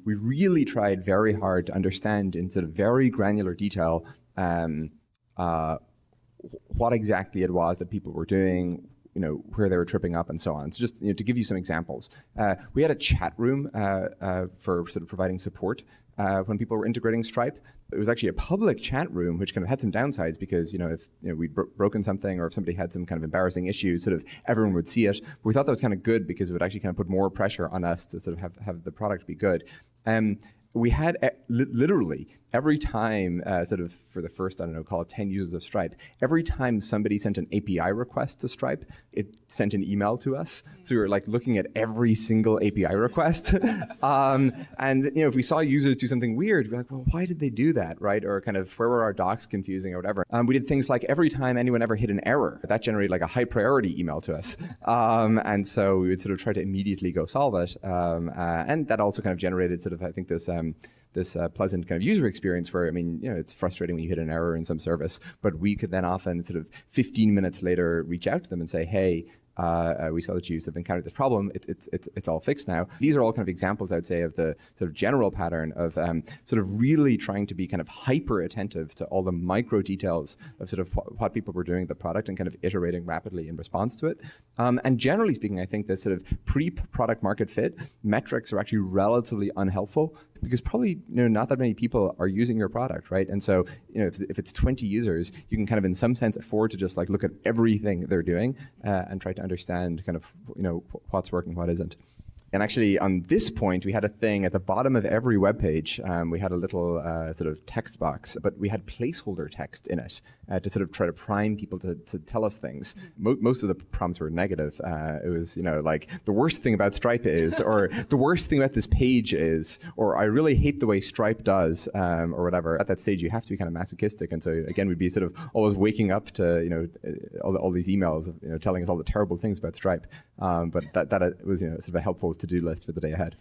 we really tried very hard to understand in sort of very granular detail what exactly it was that people were doing, where they were tripping up and so on. So just to give you some examples, we had a chat room for sort of providing support when people were integrating Stripe. It was actually a public chat room, which kind of had some downsides because if we'd broken something or if somebody had some kind of embarrassing issue, sort of everyone would see it. But we thought that was kind of good because it would actually kind of put more pressure on us to sort of have the product be good. We had literally every time, sort of for the first, call it 10 users of Stripe, every time somebody sent an API request to Stripe, it sent an email to us. So we were like looking at every single API request. And if we saw users do something weird, we're like, well, why did they do that, right? Or kind of where were our docs confusing or whatever. We did things like every time anyone ever hit an error, that generated like a high priority email to us. And so we would sort of try to immediately go solve it. And that also kind of generated sort of, I think, this pleasant kind of user experience where, it's frustrating when you hit an error in some service, but we could then often sort of 15 minutes later reach out to them and say, hey, we saw that you have encountered this problem. It's all fixed now. These are all kind of examples, I would say, of the sort of general pattern of sort of really trying to be kind of hyper attentive to all the micro details of sort of what people were doing with the product and kind of iterating rapidly in response to it. And generally speaking, I think that sort of pre-product market fit metrics are actually relatively unhelpful because probably not that many people are using your product, right? And so if it's 20 users, you can kind of in some sense afford to just like look at everything they're doing and try to understand kind of what's working, what isn't. And actually, on this point, we had a thing at the bottom of every web page. We had a little sort of text box, but we had placeholder text in it to sort of try to prime people to tell us things. Most of the prompts were negative. It was, like the worst thing about Stripe is, or the worst thing about this page is, or I really hate the way Stripe does, or whatever. At that stage, you have to be kind of masochistic. And so again, we'd be sort of always waking up to, all these emails, telling us all the terrible things about Stripe. But that was, sort of a helpful to-do list for the day ahead.